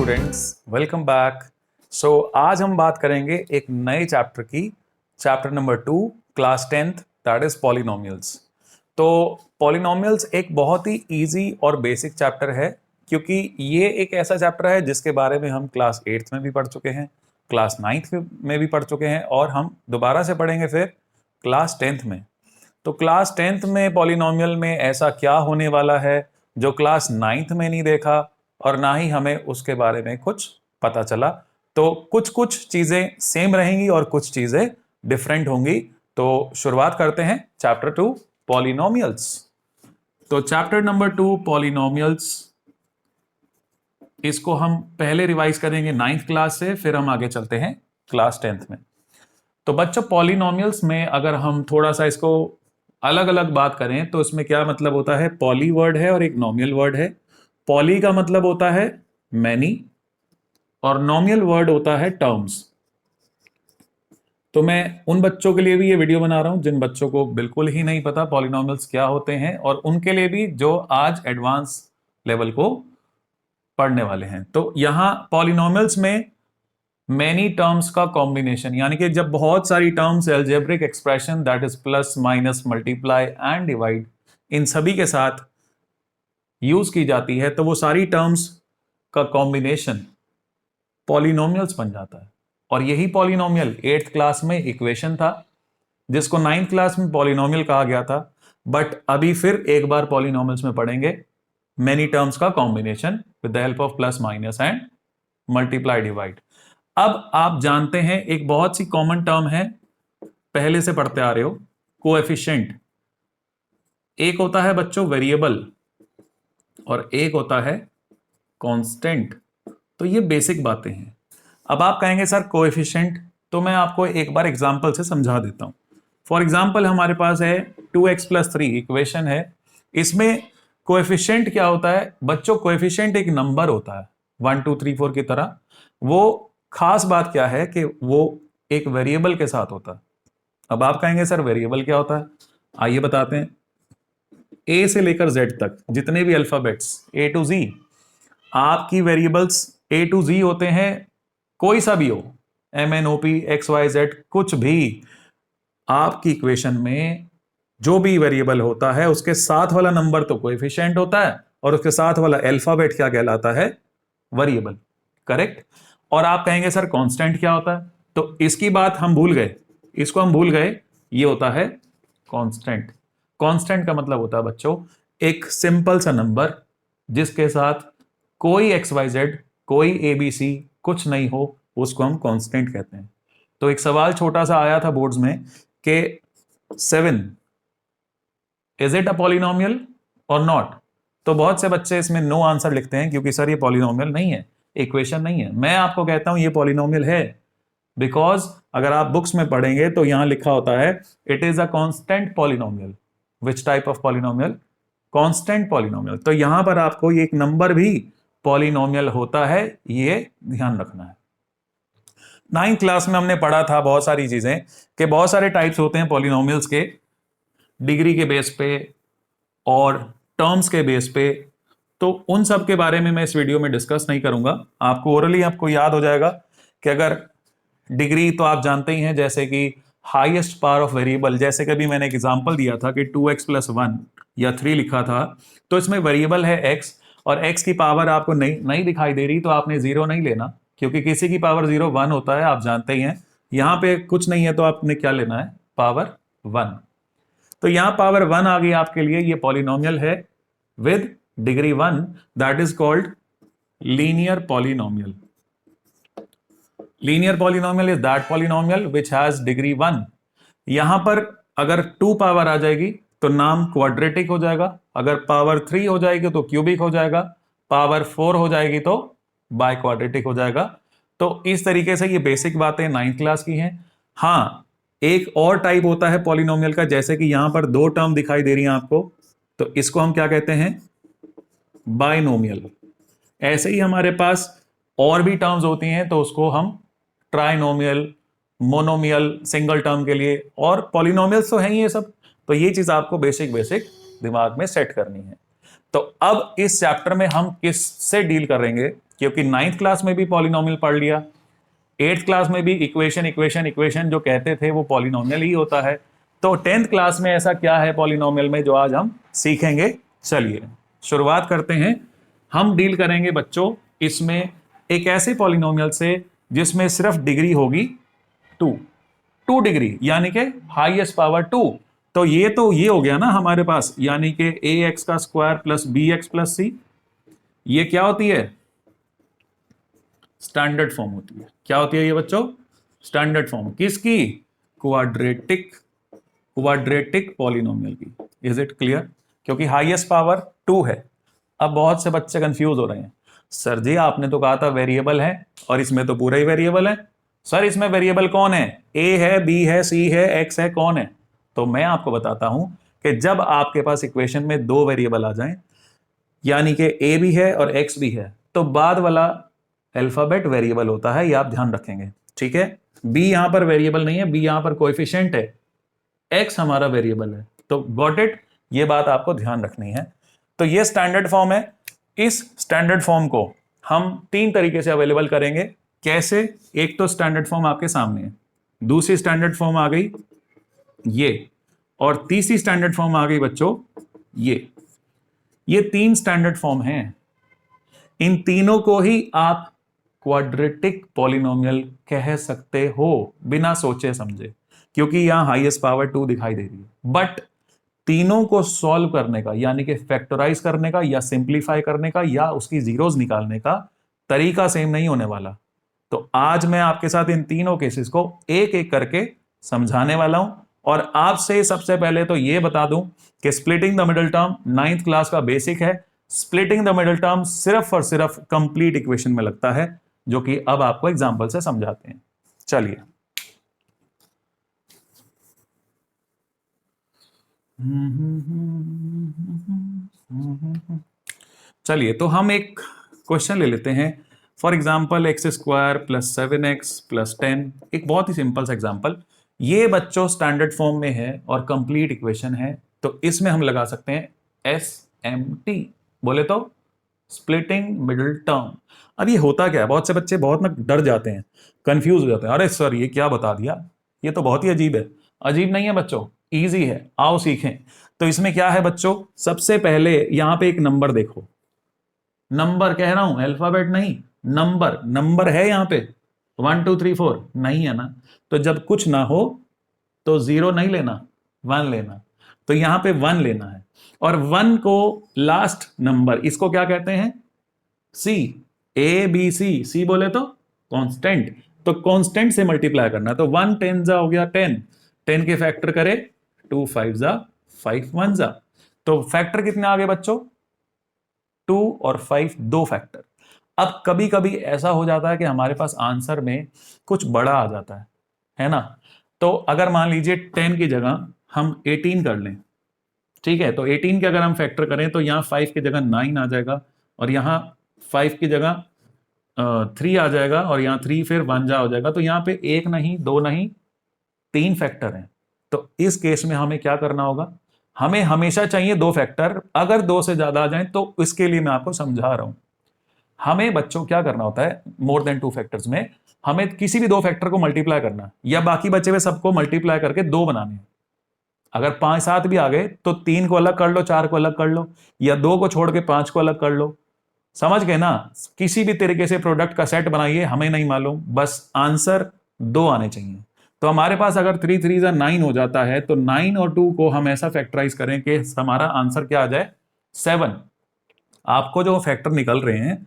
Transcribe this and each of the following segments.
Students, welcome back. आज हम बात करेंगे एक नए चैप्टर की, chapter number 2, class 10th, that is polynomials. तो पॉलिनोमियल्स एक बहुत ही इजी और बेसिक चैप्टर है, क्योंकि ये एक ऐसा चैप्टर है जिसके बारे में हम क्लास 8th में भी पढ़ चुके हैं, क्लास 9th में भी पढ़ चुके हैं, और हम दोबारा से पढ़ेंगे फिर क्लास 10th में। तो क्लास 10th में पॉलिनोमियल में ऐसा क्या होने वाला है जो क्लास 9th में नहीं देखा, और ना ही हमें उसके बारे में कुछ पता चला। तो कुछ कुछ चीजें सेम रहेंगी और कुछ चीजें डिफरेंट होंगी। तो शुरुआत करते हैं चैप्टर 2, पॉलिनोमियल्स। तो चैप्टर नंबर 2, पॉलिनोमियल्स, इसको हम पहले रिवाइज करेंगे 9th क्लास से, फिर हम आगे चलते हैं क्लास 10th में। तो बच्चों, पॉलिनोमियल्स में अगर हम थोड़ा सा इसको अलग अलग बात करें तो इसमें क्या मतलब होता है, पॉली वर्ड है और एक नोमियल वर्ड है। पॉली का मतलब होता है मैनी, और नोमियल वर्ड होता है टर्म्स। तो मैं उन बच्चों के लिए भी ये वीडियो बना रहा हूं जिन बच्चों को बिल्कुल ही नहीं पता पॉलिनोमियल्स क्या होते हैं, और उनके लिए भी जो आज एडवांस लेवल को पढ़ने वाले हैं। तो यहां पॉलिनोमियल्स में मेनी टर्म्स का कॉम्बिनेशन, यानी कि जब बहुत सारी terms, algebraic expression that is plus minus multiply and divide, इन सभी के साथ यूज की जाती है, तो वो सारी टर्म्स का कॉम्बिनेशन पॉलिनोमियल्स बन जाता है। और यही पॉलिनोमियल 8th क्लास में इक्वेशन था, जिसको 9th क्लास में पॉलिनोमियल कहा गया था। बट अभी फिर एक बार पॉलिनोमियल्स में पढ़ेंगे मेनी टर्म्स का combination with the help of plus minus and multiply divide. अब आप जानते हैं एक बहुत सी कॉमन टर्म है, पहले से पढ़ते आ रहे हो, कोएफिशिएंट। एक होता है बच्चों वेरिएबल और एक होता है कांस्टेंट। तो ये बेसिक बातें हैं। अब आप कहेंगे सर कोएफिशिएंट, तो मैं आपको एक बार एग्जांपल से समझा देता हूं। फॉर एग्जांपल हमारे पास है 2x + 3 इक्वेशन है। इसमें कोएफिशिएंट क्या होता है बच्चों, कोएफिशिएंट एक नंबर होता है 1 2 3 4 की तरह। वो खास बात क्या है कि वो एक वेरिएबल के साथ होता है। अब आप कहेंगे सर वेरिएबल क्या होता है, आइए बताते हैं। ए से लेकर जेड तक जितने भी अल्फाबेट्स ए टू जी, आपकी वेरिएबल्स ए टू जी होते हैं, कोई सा भी हो, MNOP XYZ कुछ भी। आपकी इक्वेशन में जो भी वेरिएबल होता है उसके साथ वाला नंबर तो कोएफिशिएंट होता है, और उसके साथ वाला अल्फाबेट क्या कहलाता है, वेरिएबल। करेक्ट। और आप कहेंगे सर कांस्टेंट क्या होता है, तो इसकी बात हम भूल गए, इसको हम भूल गए। ये होता है कांस्टेंट। कांस्टेंट का मतलब होता है बच्चों एक सिंपल सा नंबर जिसके साथ कोई XYZ, कोई ABC कुछ नहीं हो, उसको हम कांस्टेंट कहते हैं। तो एक सवाल छोटा सा आया था बोर्ड्स में कि 7 इज इट अ पॉलिनोमियल और नॉट। तो बहुत से बच्चे इसमें नो आंसर लिखते हैं, क्योंकि सर ये पॉलिनोमियल नहीं है, इक्वेशन नहीं है। मैं आपको कहता हूं ये पॉलिनोमियल है, बिकॉज अगर आप बुक्स में पढ़ेंगे तो यहां लिखा होता है it is a constant polynomial. Which type of polynomial, constant polynomial. तो यहां पर आपको ये एक नंबर भी पॉलिनोमियल होता है, ये ध्यान रखना है। 9th क्लास में हमने पढ़ा था बहुत सारी चीजें कि बहुत सारे टाइप्स होते हैं पॉलिनोमियल्स के, डिग्री के बेस पे और टर्म्स के बेस पे। तो उन सब के बारे में मैं इस वीडियो में डिस्कस नहीं करूंगा। आपको ओरली आपको याद हो जाएगा कि अगर डिग्री तो आप जानते ही हैं, जैसे कि हाईएस्ट पावर ऑफ वेरिएबल, जैसे कि अभी मैंने एक एग्जांपल दिया था कि 2x + 1 या 3 लिखा था, तो इसमें वेरिएबल है x, और x की पावर आपको नहीं दिखाई दे रही, तो आपने 0 नहीं लेना, क्योंकि किसी की पावर 0 1 होता है, आप जानते ही हैं। यहां पे कुछ नहीं है तो आपने क्या लेना है, पावर 1। तो यहां पावर 1 आ गई आपके लिए, ये पॉलिनोमियल है with degree 1, that is called linear polynomial. Linear polynomial is that polynomial which has degree 1। यहां पर अगर 2 पावर आ जाएगी तो नाम क्वाड्रेटिक हो जाएगा, अगर पावर 3 हो जाएगी तो क्यूबिक हो जाएगा, पावर 4 हो जाएगी तो बाय क्वाड्रेटिक हो जाएगा। तो इस तरीके से ये बेसिक बातें 9th क्लास की हैं। हाँ, एक और टाइप होता है पॉलिनोमियल का, जैसे कि यहां पर 2 टर्म दिखाई दे रही हैं आपको, तो इसको हम क्या कहते हैं, बाइनोमियल। ऐसे ही हमारे पास और भी टर्म्स होती हैं, तो उसको हम ट्राइनोमियल, मोनोमियल, सिंगल टर्म के लिए, और पॉलिनोमियल्स तो हैं ही ये सब। तो ये चीज आपको बेसिक दिमाग में सेट करनी है। तो अब इस चैप्टर में हम किससे डील करेंगे, क्योंकि 9th क्लास में भी पॉलिनोमियल पढ़ लिया, 8th क्लास में भी इक्वेशन इक्वेशन इक्वेशन जो कहते थे वो पॉलिनोमियल ही होता है, तो 10th क्लास में ऐसा क्या है पॉलिनोमियल में जो आज हम सीखेंगे। चलिए शुरुआत करते हैं। हम डील करेंगे बच्चों इसमें एक ऐसे पॉलिनोमियल से जिसमें सिर्फ डिग्री होगी 2 डिग्री, यानी कि हाईएस्ट पावर 2। तो ये हो गया ना हमारे पास, यानी कि ए एक्स का square plus B x plus C, ये क्या होती है, स्टैंडर्ड फॉर्म होती है। क्या होती है ये बच्चों, स्टैंडर्ड फॉर्म किसकी, क्वाड्रेटिक पॉलिनोमियल की। इज इट क्लियर, क्योंकि हाईएस्ट पावर 2 है। अब बहुत से बच्चे कंफ्यूज हो रहे हैं, सर जी आपने तो कहा था वेरिएबल है और इसमें तो पूरा ही वेरिएबल है। सर इसमें वेरिएबल कौन है, ए है, बी है, सी है, एक्स है, कौन है। तो मैं आपको बताता हूं कि जब आपके पास इक्वेशन में 2 वेरिएबल आ जाएं, यानी कि ए भी है और एक्स भी है, तो बाद वाला अल्फाबेट वेरिएबल होता है, ये आप ध्यान रखेंगे। ठीक है, बी यहां पर वेरिएबल नहीं है, बी यहां पर कोएफिशिएंट है, एक्स हमारा वेरिएबल है। तो गॉट इट, ये बात आपको ध्यान रखनी है। तो ये स्टैंडर्ड फॉर्म है। इस स्टैंडर्ड फॉर्म को हम 3 तरीके से अवेलेबल करेंगे। कैसे, एक तो स्टैंडर्ड फॉर्म आपके सामने है, दूसरी स्टैंडर्ड फॉर्म आ गई ये, और तीसरी स्टैंडर्ड फॉर्म आ गई बच्चों ये 3 स्टैंडर्ड फॉर्म हैं। इन तीनों को ही आप क्वाड्रेटिक पॉलिनोमियल कह सकते हो बिना सोचे समझे, क्योंकि यहां हाईएस्ट पावर 2 दिखाई दे रही है। बट तीनों को सॉल्व करने का, यानी कि फैक्टराइज करने का या सिंप्लीफाई करने का या उसकी जीरोज निकालने का तरीका सेम नहीं होने वाला। तो आज मैं आपके साथ इन तीनों केसेस को एक एक करके समझाने वाला हूं। और आपसे सबसे पहले तो यह बता दूं कि splitting the middle term 9th class का बेसिक है। स्प्लिटिंग द मिडिल टर्म सिर्फ और सिर्फ कंप्लीट इक्वेशन में लगता है, जो कि अब आपको एग्जांपल से समझाते हैं। चलिए तो हम एक क्वेश्चन ले लेते हैं। For example x square plus 7x plus 10, एक बहुत ही सिंपल सा एग्जाम्पल। ये बच्चों स्टैंडर्ड फॉर्म में है और कंप्लीट इक्वेशन है, तो इसमें हम लगा सकते हैं SMT, बोले तो स्प्लिटिंग मिडिल टर्म। अब ये होता क्या है, बहुत से बच्चे बहुत ना डर जाते हैं, कंफ्यूज हो जाते हैं, अरे सर ये क्या बता दिया, ये तो बहुत ही अजीब है। अजीब नहीं है बच्चों, इजी है, आओ सीखें। तो इसमें क्या है बच्चों, सबसे पहले यहां पे एक नंबर देखो, नंबर कह रहा हूं, अल्फाबेट नहीं, नंबर नंबर है यहां पे 1 2 3 4 नहीं है ना। तो जब कुछ ना हो तो 0 नहीं लेना, 1 लेना। तो यहां पे 1 लेना है, और 1 को लास्ट नंबर, इसको क्या कहते हैं, सी, ए बी सी, सी बोले तो कांस्टेंट, तो कांस्टेंट से मल्टीप्लाई करना। तो 1 10 जा हो गया 10, 10 के फैक्टर करे 2 5 जा 5 1 जा। तो फैक्टर कितने आ गए बच्चों, 2 और 5, 2 फैक्टर। अब कभी कभी ऐसा हो जाता है कि हमारे पास आंसर में कुछ बड़ा आ जाता है ना। तो अगर मान लीजिए 10 की जगह हम 18 कर लें, ठीक है, तो 18 के अगर हम फैक्टर करें तो यहां 5 की जगह 9 आ जाएगा, और यहां 5 की जगह 3 आ जाएगा, और यहां 3 फिर 1 जा हो जाएगा। तो यहां पे 1 नहीं 2 नहीं 3 फैक्टर हैं। तो इस केस में हमें क्या करना होगा, हमें हमेशा चाहिए 2 फैक्टर, अगर 2 से ज्यादा आ जाए तो इसके लिए मैं आपको समझा रहा हूं। हमें बच्चों क्या करना होता है, मोर देन 2 फैक्टर्स में हमें किसी भी 2 फैक्टर को मल्टीप्लाई करना, या बाकी बचे हुए सबको मल्टीप्लाई करके 2 बनाने हैं। अगर 5 7 भी आ गए तो 3 को अलग कर लो, 4 को अलग कर लो, या 2 को छोड़ के 5 को अलग कर लो। समझ गए ना, किसी भी तरीके से प्रोडक्ट का सेट बनाइए, हमें नहीं मालूम, बस आंसर 2 आने चाहिए। तो हमारे पास अगर 3 3 9 हो जाता है, तो 9 और 2 को हम ऐसा फैक्टराइज करें कि हमारा आंसर क्या आ जाए, 7। आपको जो फैक्टर निकल रहे हैं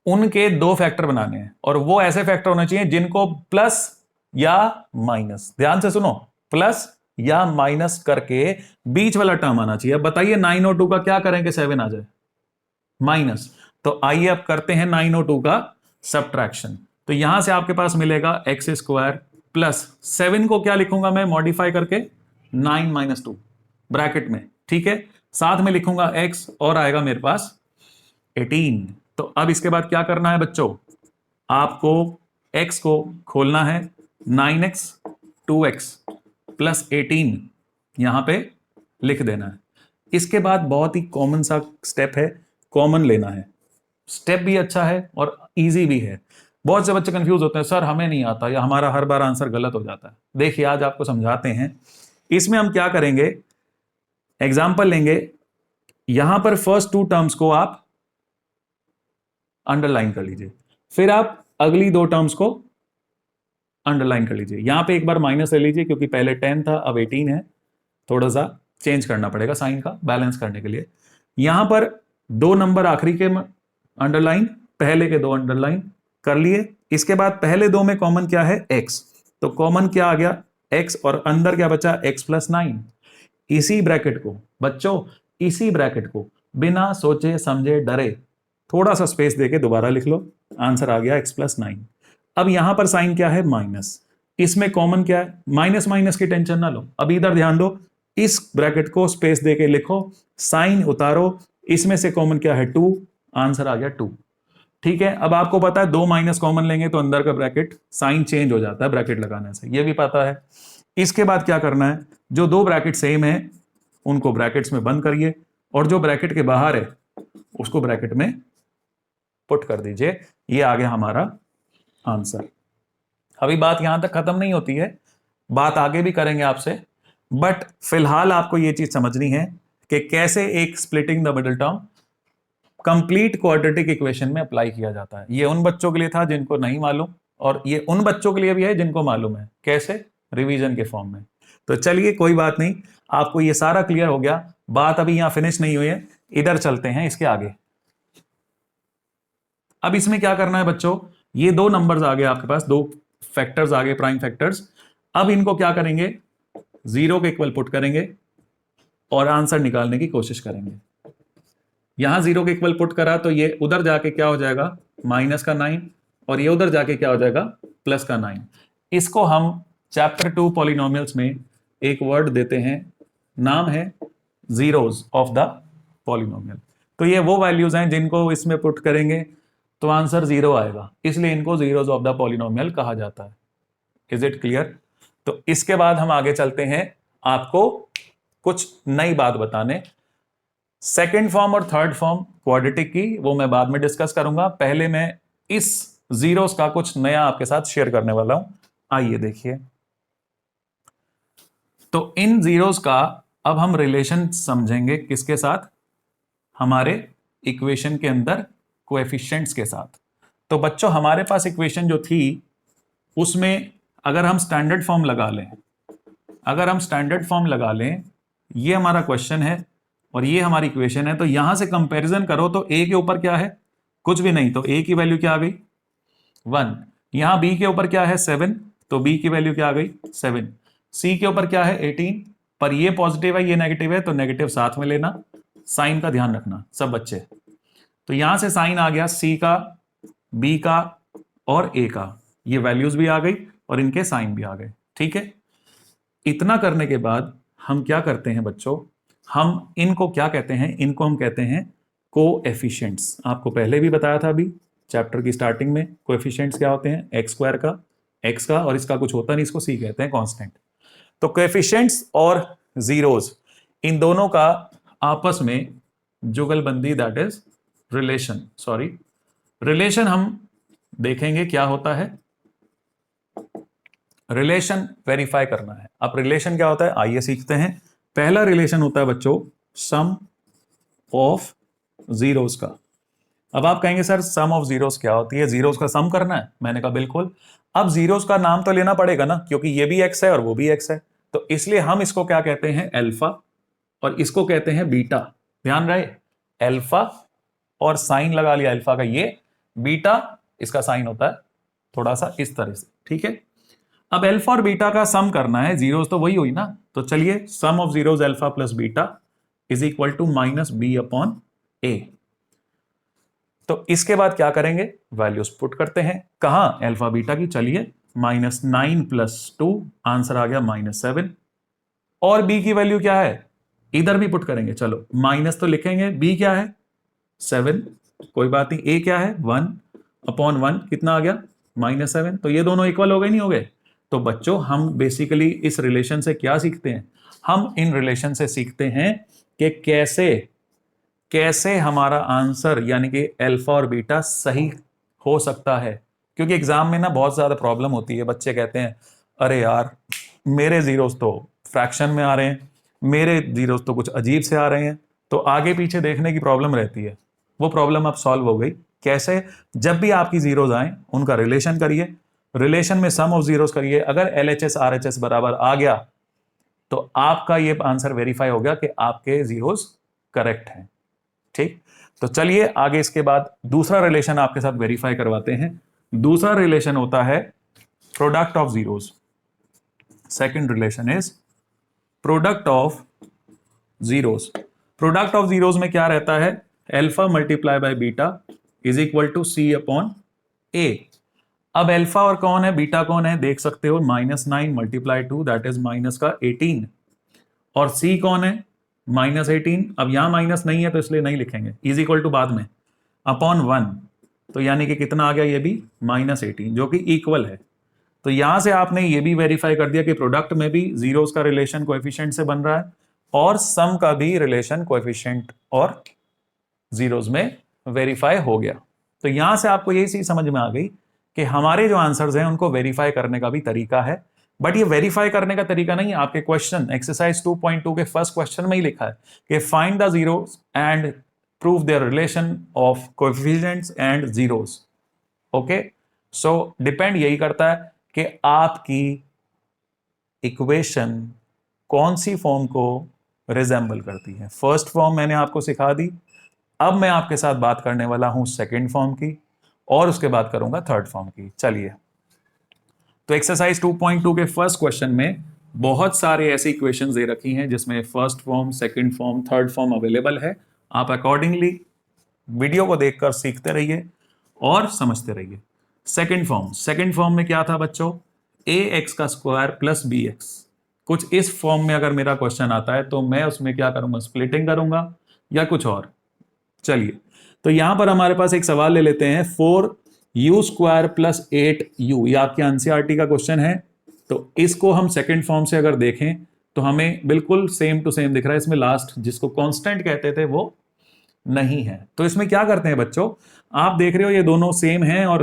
उनके 2 फैक्टर बनाने हैं, और वो ऐसे फैक्टर होने चाहिए जिनको प्लस या माइनस, ध्यान से सुनो, प्लस या माइनस करके बीच वाला टर्म आना चाहिए। अब बताइए 9 और 2 का क्या करें कि 7 आ जाए, माइनस। तो आइए अब करते हैं 9 और 2 का सब्ट्रैक्शन। तो यहां से आपके पास मिलेगा एक्स स्क्वायर प्लस 7 को क्या लिखूंगा मैं मॉडिफाई करके, 9 माइनस 2 ब्रैकेट में, ठीक है, साथ में लिखूंगा एक्स, और आएगा मेरे पास 18। तो अब इसके बाद क्या करना है बच्चों, आपको x को खोलना है, 9x 2x प्लस 18 यहां पे लिख देना है। इसके बाद बहुत ही कॉमन सा स्टेप है, कॉमन लेना है। स्टेप भी अच्छा है और इजी भी है। बहुत से बच्चे कंफ्यूज होते हैं, सर हमें नहीं आता या हमारा हर बार आंसर गलत हो जाता है। देखिए आज आपको समझाते हैं। इसमें हम क्या करेंगे, एग्जाम्पल लेंगे। यहां पर फर्स्ट टू टर्म्स को आप अंडरलाइन कर लीजिए, फिर आप अगली दो टर्म्स को अंडरलाइन कर लीजिए। यहां पे एक बार माइनस ले लीजिए क्योंकि पहले 10 था अब 18 है, थोड़ा सा चेंज करना पड़ेगा साइन का बैलेंस करने के लिए। यहां पर दो नंबर आखिरी के अंडरलाइन, पहले के दो अंडरलाइन कर लिए। इसके बाद पहले दो में कॉमन क्या है, x, तो कॉमन क्या आ गया x, और अंदर क्या बचा x+9। इसी ब्रैकेट को बच्चों, इसी ब्रैकेट को बिना सोचे समझे डरे थोड़ा सा स्पेस देके दोबारा लिख लो, आंसर आ गया x+9। अब यहां पर साइन क्या है, माइनस, इसमें कॉमन क्या है, माइनस माइनस की टेंशन ना लो, अब इधर ध्यान दो, इस ब्रैकेट को स्पेस देके लिखो, साइन उतारो, इसमें से कॉमन क्या है 2, आंसर आ गया 2। ठीक है, अब आपको पता है दो माइनस कॉमन लेंगे तो अंदर का ब्रैकेट साइन चेंज हो जाता है ब्रैकेट लगाने से, ये भी पता है। इसके बाद क्या करना है, जो दो ब्रैकेट सेम है उनको ब्रैकेट्स में बंद करिए, और जो ब्रैकेट के बाहर है उसको ब्रैकेट में पुट कर दीजिए। ये आ गया हमारा आंसर। अभी बात यहां तक खत्म नहीं होती है, बात आगे भी करेंगे आपसे, बट फिलहाल आपको ये चीज समझनी है कि कैसे एक splitting the middle term complete quadratic equation में अप्लाई किया जाता है। ये उन बच्चों के लिए था जिनको नहीं मालूम, और ये उन बच्चों के लिए भी है जिनको मालूम है। कैसे, रिवीजन के फॉर्म में। तो चलिए कोई बात नहीं, आपको ये सारा क्लियर हो गया। बात अभी यहां फिनिश नहीं हुई है, इधर चलते हैं इसके आगे। अब इसमें क्या करना है बच्चों, ये दो नंबर्स आ गए आपके पास, दो फैक्टर्स आ गए, प्राइम फैक्टर्स। अब इनको क्या करेंगे, जीरो के इक्वल पुट करेंगे और आंसर निकालने की कोशिश करेंगे। यहां जीरो के इक्वल पुट करा तो ये उधर जाके क्या हो जाएगा, -9, और ये उधर जाके क्या हो जाएगा, +9। इसको हम चैप्टर 2 पॉलिनोमियल्स में एक वर्ड देते हैं, नाम है जीरोस ऑफ द पॉलिनोमियल। तो ये वो वैल्यूज हैं जिनको इसमें पुट करेंगे तो आंसर 0 आएगा, इसलिए इनको जीरोस ऑफ द पॉलिनोमियल कहा जाता है। Is it clear? तो इसके बाद हम आगे चलते हैं, आपको कुछ नई बात बताने। सेकेंड फॉर्म और थर्ड फॉर्म क्वाड्रेटिक की वो मैं बाद में डिस्कस करूंगा, पहले मैं इस जीरोस का कुछ नया आपके साथ शेयर करने वाला हूं। आइए देखिए, तो इन जीरोस का अब हम रिलेशन समझेंगे किसके साथ, हमारे इक्वेशन के अंदर कोएफिशिएंट्स के साथ। तो बच्चों हमारे पास इक्वेशन जो थी उसमें अगर हम स्टैंडर्ड फॉर्म लगा लें, ये हमारा क्वेश्चन है और ये हमारी इक्वेशन है, तो यहां से कंपैरिजन करो तो a के ऊपर क्या है, कुछ भी नहीं, तो a की वैल्यू क्या आ गई 1। यहां b के ऊपर क्या है 7, तो b की वैल्यू क्या आ गई 7। c के ऊपर क्या है 18, पर ये पॉजिटिव है ये नेगेटिव है तो नेगेटिव साथ में लेना, साइन का ध्यान रखना सब बच्चे। तो यहां से साइन आ गया c का, b का और a का, ये वैल्यूज भी आ गई और इनके साइन भी आ गए। ठीक है, इतना करने के बाद हम क्या करते हैं बच्चों, हम इनको क्या कहते हैं, इनको हम कहते हैं कोएफिशिएंट्स। आपको पहले भी बताया था अभी चैप्टर की स्टार्टिंग में, कोएफिशिएंट्स क्या होते हैं, x² का, x का, और इसका कुछ होता नहीं, इसको c कहते हैं, कांस्टेंट। तो कोएफिशिएंट्स और जीरोस, इन दोनों का आपस में जुगलबंदी, दैट इज रिलेशन हम देखेंगे क्या होता है, रिलेशन वेरीफाई करना है। अब रिलेशन क्या होता है आइए सीखते हैं। पहला रिलेशन होता है बच्चों सम ऑफ जीरोस का। अब आप कहेंगे सर सम ऑफ जीरोस क्या होती है, जीरोस का सम करना है? मैंने कहा बिल्कुल। अब जीरोस का नाम तो लेना पड़ेगा ना, क्योंकि ये भी x है और वो भी x है, तो इसलिए हम इसको क्या कहते हैं अल्फा, और इसको कहते हैं बीटा। ध्यान रहे, अल्फा और साइन लगा लिया अल्फा का, ये बीटा इसका साइन होता है थोड़ा सा इस तरह से। ठीक है, अब अल्फा और बीटा का सम करना है, जीरोस तो वही हुई ना, तो चलिए sum of zeros alpha plus beta is equal to -b/a। तो इसके बाद क्या करेंगे, वैल्यूज पुट करते हैं, कहां, अल्फा बीटा की। चलिए -9 + 2, आंसर आ गया -7। और b की वैल्यू क्या है, इधर भी पुट करेंगे। चलो माइनस तो लिखेंगे, b क्या है 7, कोई बात नहीं, a क्या है 1/1, कितना आ गया -7। तो ये दोनों इक्वल हो गए नहीं हो गए? तो बच्चों हम बेसिकली इस रिलेशन से क्या सीखते हैं, हम इन रिलेशन से सीखते हैं कि कैसे कैसे हमारा आंसर यानी कि अल्फा और बीटा सही हो सकता है। क्योंकि एग्जाम में ना बहुत ज्यादा प्रॉब्लम होती है, बच्चे कहते हैं अरे यार मेरे जीरोस तो फ्रैक्शन में आ रहे हैं, मेरे जीरोस तो कुछ अजीब से आ रहे हैं, तो आगे पीछे देखने की प्रॉब्लम रहती है। वो प्रॉब्लम अब सॉल्व हो गई। कैसे? जब भी आपकी जीरोज आए उनका रिलेशन करिए, रिलेशन में सम ऑफ जीरोस करिए, अगर LHS RHS बराबर आ गया तो आपका ये आंसर वेरीफाई हो गया कि आपके जीरोस करेक्ट हैं। ठीक, तो चलिए आगे इसके बाद दूसरा रिलेशन आपके साथ वेरीफाई करवाते हैं। दूसरा रिलेशन होता है product of zeros. Second relation is product of zeros. Product of zeros में क्या रहता है? Alpha multiply by beta is equal to C upon A. अब अल्फा और कौन है, बीटा कौन है, देख सकते हो, -9 मल्टीप्लाई 2 दैट इज माइनस का 18, और सी कौन है, -18। अब यहां माइनस नहीं है तो इसलिए नहीं लिखेंगे, इज इक्वल टू बाद में अपॉन 1, तो यानी कि कितना आ गया, ये भी -18 जो कि इक्वल है। तो यहां से आपने ये भी वेरीफाई कर दिया कि प्रोडक्ट में भी जीरोस का रिलेशन कोएफिशिएंट से बन रहा है और सम का भी रिलेशन कोएफिशिएंट और जीरोस में वेरीफाई हो गया। तो यहां से आपको यही चीज समझ में आ गई कि हमारे जो आंसर्स हैं उनको वेरीफाई करने का भी तरीका है। बट ये वेरीफाई करने का तरीका नहीं है, आपके क्वेश्चन एक्सरसाइज 2.2 के फर्स्ट क्वेश्चन में ही लिखा है कि find the zeros and prove there relation of coefficients and zeros. Okay, so depend यही करता है कि आपकी इक्वेशन कौन सी फॉर्म को रिजेंबल करती है। फर्स्ट फॉर्म मैंने आपको सिखा दी, अब मैं आपके साथ बात करने वाला हूं सेकेंड फॉर्म की और उसके बाद करूंगा थर्ड फॉर्म की। चलिए, तो एक्सरसाइज 2.2 के फर्स्ट क्वेश्चन में बहुत सारे ऐसी इक्वेशंस दे रखी हैं जिसमें first form, second form, third form available है। आप अकॉर्डिंगली वीडियो को देखकर सीखते रहिए और समझते रहिए। सेकंड फॉर्म में क्या था बच्चों, ax का स्क्वायर प्लस bx। कुछ इस फॉर्म में अगर मेरा क्वेश्चन आता है तो मैं उसमें क्या करूंगा, स्प्लिटिंग करूंगा या कुछ और। चलिए, तो यहां पर हमारे पास एक सवाल ले लेते हैं, 4u स्क्वायर प्लस 8u, ये आपके एनसीईआरटी का क्वेश्चन है। तो इसको हम सेकंड फॉर्म से अगर देखें तो हमें बिल्कुल सेम टू सेम दिख रहा है। इसमें लास्ट जिसको कांस्टेंट कहते थे वो नहीं है। तो इसमें क्या करते हैं बच्चों, आप देख रहे हो ये दोनों सेम हैं और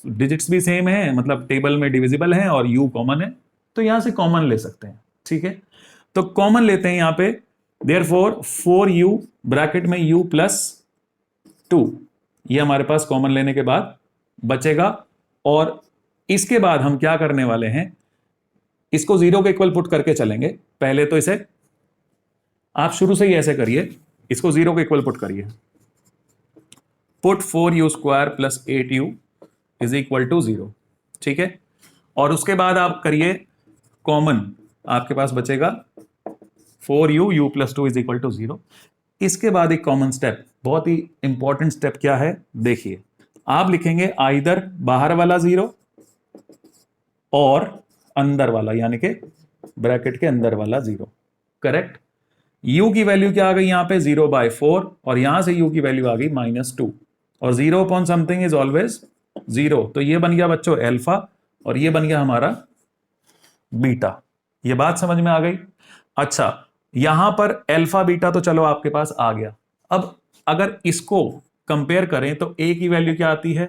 डिजिट्स भी सेम हैं, मतलब टेबल में डिविजिबल हैं और u कॉमन है, तो यहां से कॉमन ले सकते हैं। ठीक है, तो कॉमन लेते हैं यहां पे, देयरफॉर 4u ब्रैकेट में u प्लस 2, ये हमारे पास कॉमन लेने के बाद बचेगा। और इसके बाद हम क्या करने वाले हैं, इसको 0 के इक्वल पुट करके चलेंगे। पहले तो इसे आप शुरू से ही ऐसे करिए, इसको 0 के इक्वल पुट करिए, put 4u square plus 8u is equal to 0। ठीक है, और उसके बाद आप करिए कॉमन, आपके पास बचेगा 4u, u plus 2 is equal to 0। इसके बाद एक कॉमन स्टेप, बहुत ही इंपॉर्टेंट स्टेप क्या है देखिए, आप लिखेंगे आइदर बाहर वाला 0 और अंदर वाला, यानी कि ब्रैकेट के अंदर वाला 0। करेक्ट, u की वैल्यू क्या आ गई यहां पे 0/4 और यहां से u की वैल्यू आ गई -2, और 0 अपॉन समथिंग इज ऑलवेज 0। तो ये बन गया बच्चों अल्फा और ये बन गया हमारा बीटा। ये बात समझ में आ गई। अच्छा, यहां पर अल्फा बीटा तो चलो आपके पास आ गया। अब अगर इसको कंपेयर करें तो a की वैल्यू क्या आती है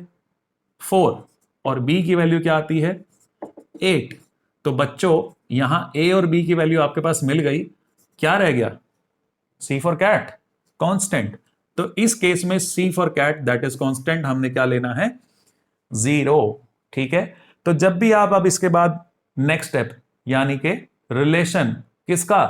4 और b की वैल्यू क्या आती है 8। तो बच्चों यहां a और b की वैल्यू आपके पास मिल गई, क्या रह गया, c फॉर कैट, कांस्टेंट। तो इस केस में c for cat that is constant, हमने क्या लेना है 0। ठीक है, तो जब भी आप अब इसके बाद नेक्स्ट स्टेप यानी कि रिलेशन किसका,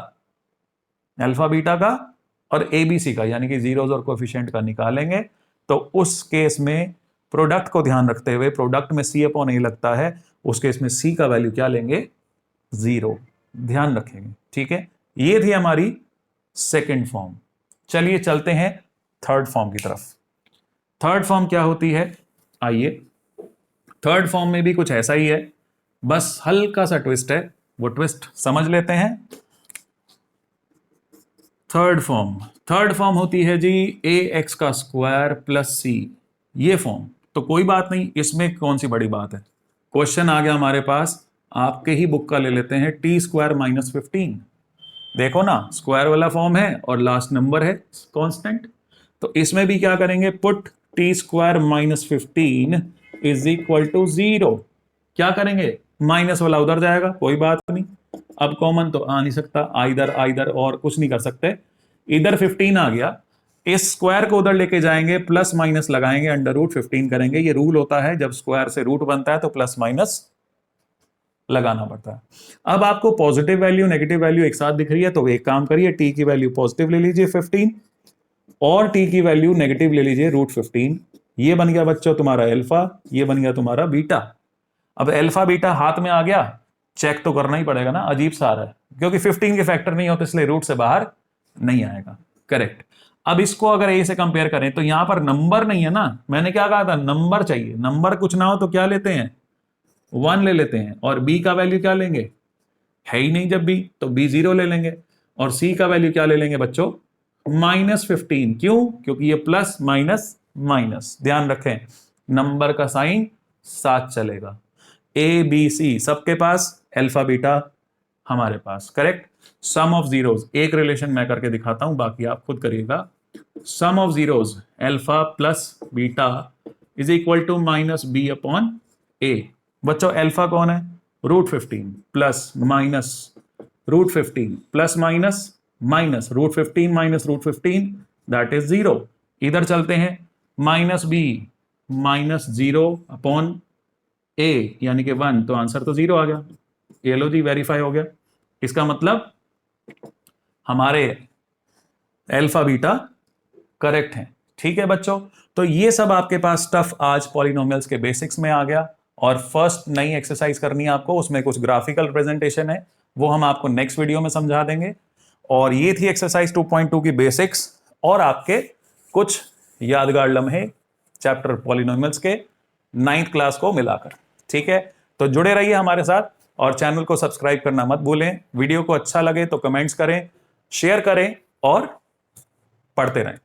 अल्फा बीटा का और एबीसी का, यानी कि जीरोस और कोएफिशिएंट का निकालेंगे, तो उस केस में प्रोडक्ट को ध्यान रखते हुए, प्रोडक्ट में c अपॉन a लगता है, उस केस में c का वैल्यू क्या लेंगे 0, ध्यान रखेंगे। ठीक है, ये थी हमारी सेकंड फॉर्म। चलिए चलते हैं थर्ड फॉर्म की तरफ। थर्ड फॉर्म क्या होती है, आइए, थर्ड फॉर्म में भी कुछ ऐसा ही है, बस हल्का सा ट्विस्ट है, वो ट्विस्ट समझ लेते हैं। थर्ड फॉर्म होती है जी ax का स्क्वायर प्लस c, ये फॉर्म। तो कोई बात नहीं, इसमें कौन सी बड़ी बात है, क्वेश्चन आ गया हमारे पास, आपके ही बुक का ले लेते हैं, t² - 15। देखो ना, स्क्वायर वाला फॉर्म है और लास्ट नंबर है कांस्टेंट। तो इसमें भी क्या करेंगे, put T square minus 15 is equal to 0। क्या करेंगे, माइनस वाला उधर जाएगा, कोई बात नहीं। अब कॉमन तो आ नहीं सकता, आइदर आइदर और कुछ नहीं कर सकते। इधर 15 आ गया, इस स्क्वायर को उधर लेके जाएंगे, प्लस माइनस लगाएंगे, अंडर रूट 15 करेंगे। ये रूल होता है जब स्क्वायर से रूट बनता है तो प्लस माइनस लगाना पड़ता है। अब आपको पॉजिटिव वैल्यू नेगेटिव वैल्यू एक साथ दिख रही है, तो एक काम करिए, टी की वैल्यू पॉजिटिव ले लीजिए 15 और टी की वैल्यू नेगेटिव ले लीजिए रूट 15। ये बन गया बच्चों तुम्हारा अल्फा, ये बन गया तुम्हारा बीटा। अब अल्फा बीटा हाथ में आ गया, चेक तो करना ही पड़ेगा ना, अजीब सा आ रहा है क्योंकि 15 के फैक्टर नहीं होते इसलिए रूट से बाहर नहीं आएगा। करेक्ट। अब इसको अगर ए से कंपेयर करें तो यहां पर नंबर नहीं है ना, मैंने क्या कहा था, नंबर चाहिए। नंबर कुछ ना हो तो क्या लेते हैं, 1 ले लेते हैं। और बी का वैल्यू क्या लेंगे, है ही नहीं जब बी, तो बी 0 ले लेंगे। और सी का वैल्यू क्या ले लेंगे बच्चों, -15। क्यों, क्योंकि ये प्लस माइनस माइनस, ध्यान रखें नंबर का साइन साथ चलेगा। ए बी सी सबके पास, अल्फा बीटा हमारे पास। करेक्ट। सम ऑफ जीरोज, एक रिलेशन मैं करके दिखाता हूं, बाकी आप खुद करिएगा। Sum of zeros alpha plus beta is equal to minus B upon A. बच्चों अल्फा कौन है, root 15 plus minus root 15 plus minus minus root 15 minus root 15 that is 0। इधर चलते हैं, minus B minus 0 upon A यानी कि 1, तो answer तो 0 आ गया। ये लो जी, वेरीफाई हो गया। इसका मतलब हमारे अल्फा बीटा करेक्ट है। ठीक है बच्चों, तो ये सब आपके पास स्टफ आज पॉलिनोमियल्स के बेसिक्स में आ गया। और फर्स्ट नई एक्सरसाइज करनी है आपको, उसमें कुछ ग्राफिकल प्रेजेंटेशन है, वो हम आपको नेक्स्ट वीडियो में समझा देंगे। और ये थी एक्सरसाइज 2.2 की बेसिक्स और आपके कुछ यादगार लम्हे चैप्टर पॉलिनोमियल्स के 9th क्लास को मिलाकर। ठीक है, तो जुड़े रहिए हमारे साथ और चैनल को सब्सक्राइब करना मत भूलें। वीडियो को अच्छा लगे तो कमेंट्स करें, शेयर करें और पढ़ते रहें।